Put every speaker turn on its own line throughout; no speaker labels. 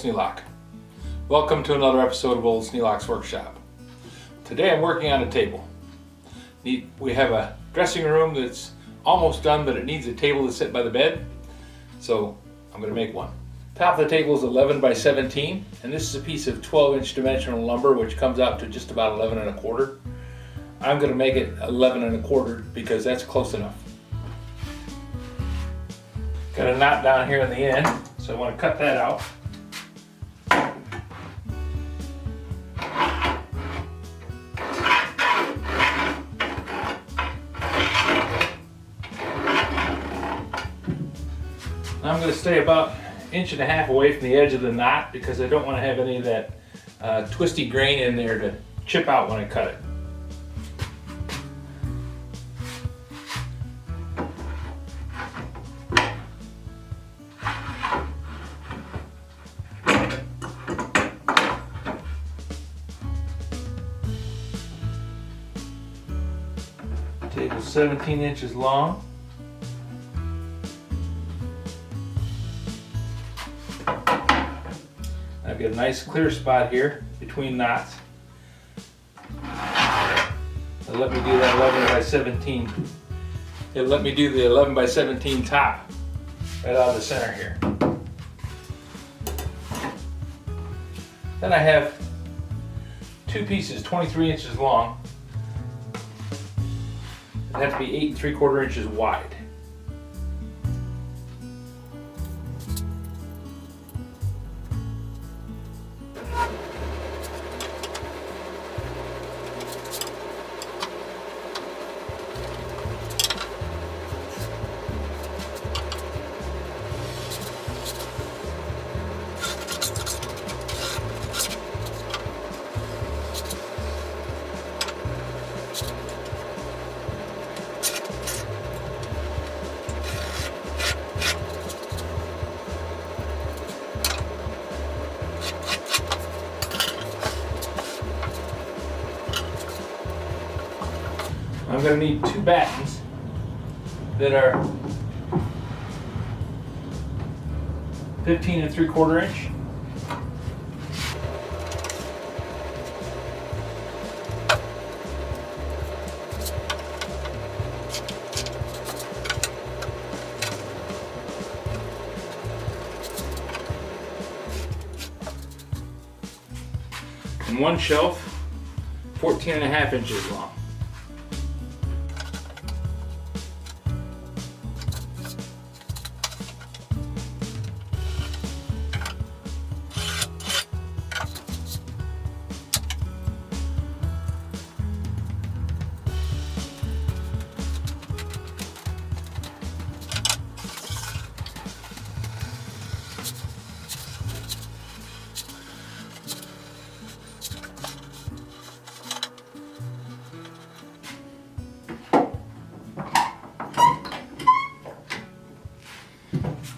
Sneelock. Welcome to another episode of Old Sneelock's Workshop. Today I'm working on a table. We have a dressing room that's almost done, but it needs a table to sit by the bed, so I'm going to make one. Top of the table is 11 by 17, and this is a piece of 12-inch dimensional lumber, which comes out to just about 11 1/4. I'm going to make it 11 1/4 because that's close enough. Got a knot down here in the end, so I want to cut that out. I'm going to stay about 1.5 inches away from the edge of the knot because I don't want to have any of that twisty grain in there to chip out when I cut it. Table's 17 inches long. I've got a nice clear spot here between knots. It'll let me do that 11 by 17. It'll let me do the 11 by 17 top right out of the center here. Then I have two pieces 23 inches long. They have to be 8 3/4 inches wide. I'm going to need two battens that are 15 3/4 inch. And one shelf 14.5 inches long.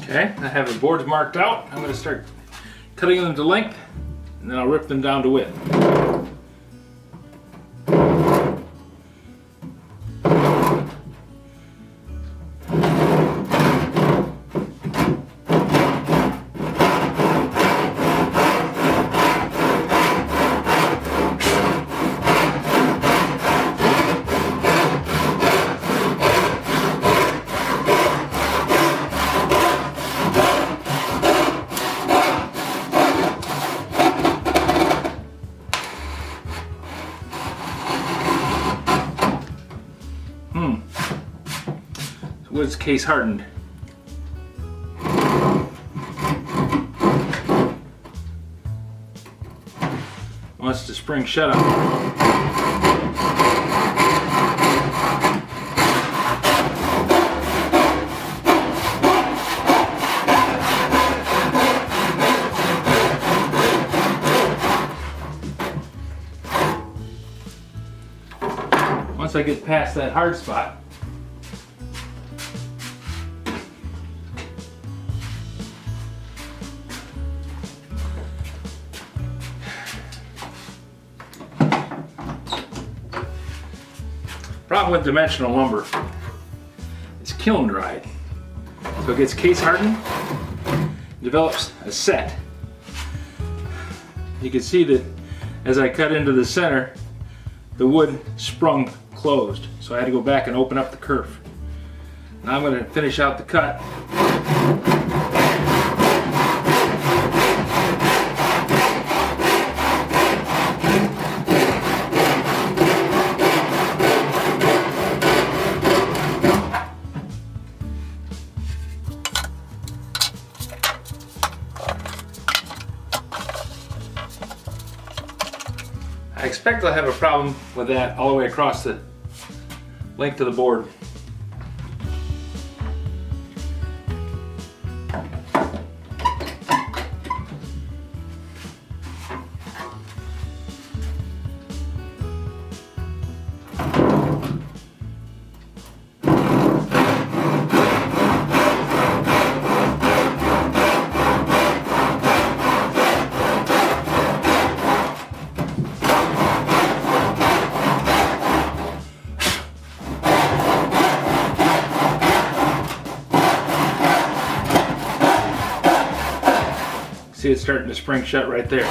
Okay, I have the boards marked out. I'm going to start cutting them to length, and then I'll rip them down to width. Wood's case hardened. Wants to spring shut on. Once I get past that hard spot, problem with dimensional lumber, it's kiln dried. So it gets case hardened, develops a set. you can see that as I cut into the center, the wood sprung closed. So I had to go back and open up the kerf. Now I'm going to finish out the cut. I expect I'll have a problem with that all the way across the length of the board. See, it's starting to spring shut right there.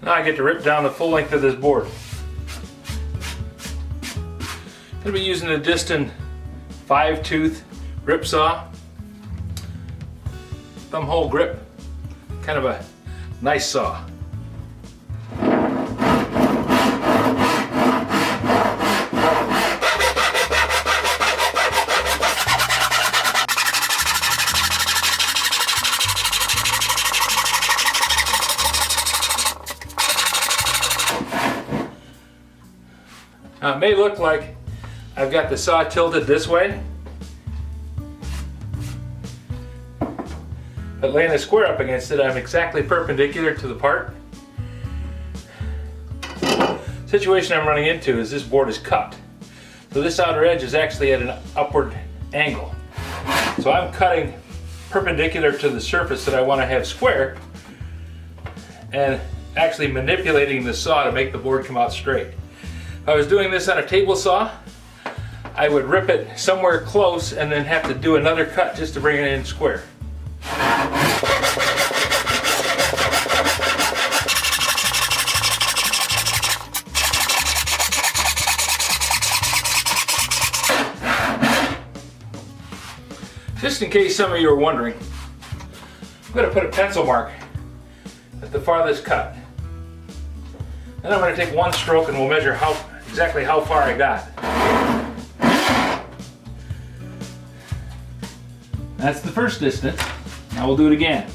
Now I get to rip down the full length of this board. I'm going to be using a Diston 5-tooth rip saw. Thumb hole grip. Kind of a nice saw. Now it may look like I've got the saw tilted this way, but laying a square up against it, I'm exactly perpendicular to the part. The situation I'm running into is this board is cupped. So this outer edge is actually at an upward angle. So I'm cutting perpendicular to the surface that I want to have square and actually manipulating the saw to make the board come out straight. If I was doing this on a table saw, I would rip it somewhere close and then have to do another cut just to bring it in square. Just in case some of you are wondering, I'm going to put a pencil mark at the farthest cut. Then I'm going to take one stroke and we'll measure exactly how far I got. That's the first distance. Now we'll do it again.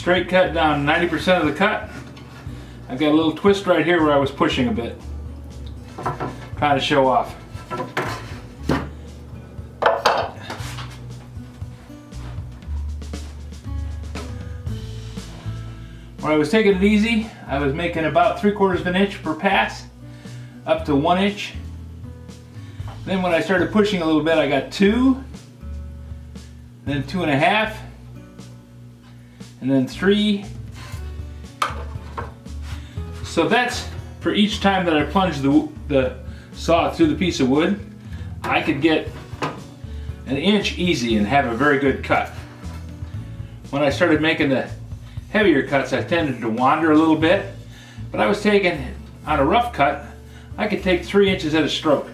straight cut down 90% of the cut. I've got a little twist right here where I was pushing a bit, trying to show off. When I was taking it easy, I was making about 3/4 of an inch per pass, up to 1 inch. Then when I started pushing a little bit, I got 2, then 2.5, and then 3. So that's for each time that I plunged the saw through the piece of wood. I could get 1 inch easy and have a very good cut. When I started making the heavier cuts, I tended to wander a little bit, but I was taking, on a rough cut, I could take 3 inches at a stroke.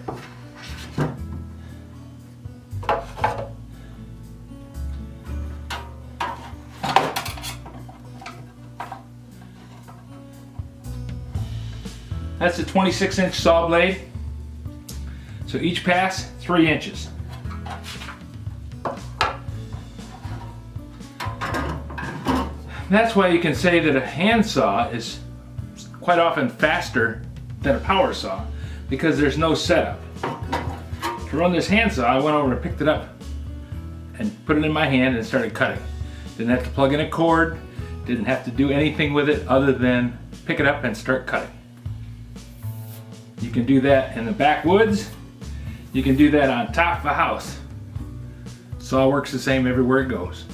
That's a 26-inch saw blade. So each pass, 3 inches. That's why you can say that a hand saw is quite often faster than a power saw, because there's no setup. To run this hand saw, I went over and picked it up and put it in my hand and started cutting. Didn't have to plug in a cord, didn't have to do anything with it other than pick it up and start cutting. You can do that in the backwoods, you can do that on top of a house. Saw works the same everywhere it goes.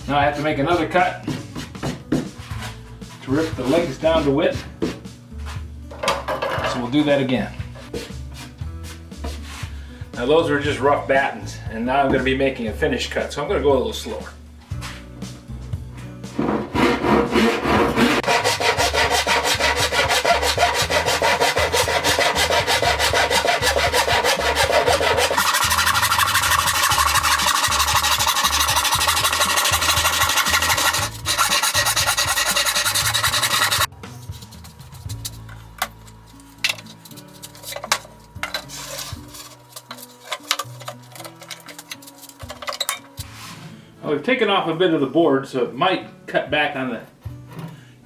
Now I have to make another cut to rip the legs down to width. So we'll do that again. Now those were just rough battens, and now I'm going to be making a finished cut, so I'm going to go a little slower. Well, we've taken off a bit of the board, so it might cut back on the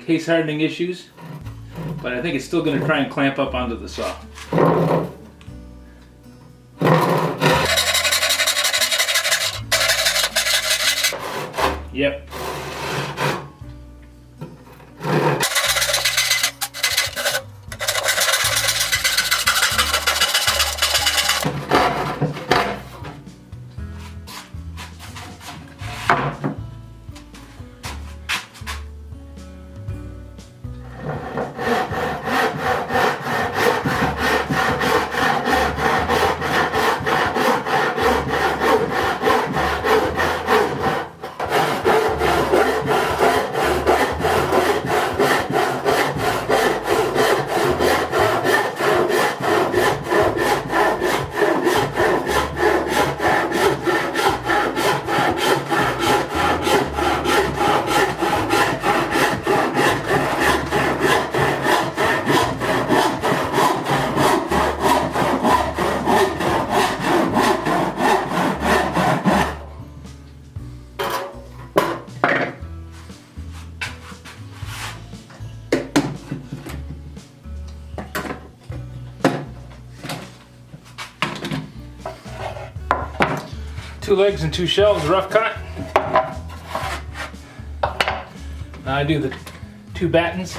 case hardening issues, but I think it's still going to try and clamp up onto the saw. Yep. Two legs and two shelves, rough cut. Now I do the two battens.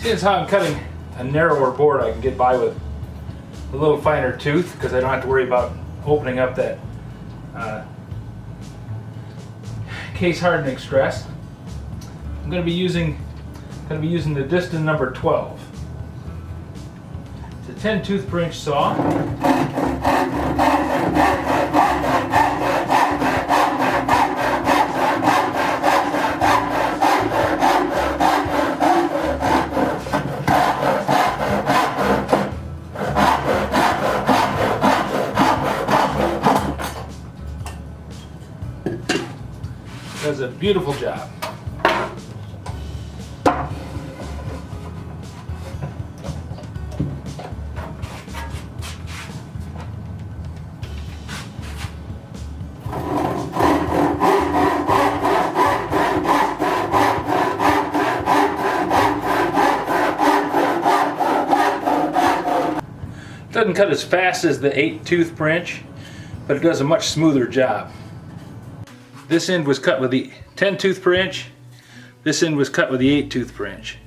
Seeing as how I'm cutting a narrower board, I can get by with a little finer tooth because I don't have to worry about opening up that case hardening stress. I'm going to be using the Diston number 12. It's a 10 tooth per inch saw. Does a beautiful job. Doesn't cut as fast as the 8 tooth per inch, but it does a much smoother job. This end was cut with the 10 tooth per inch. This end was cut with the 8 tooth per inch.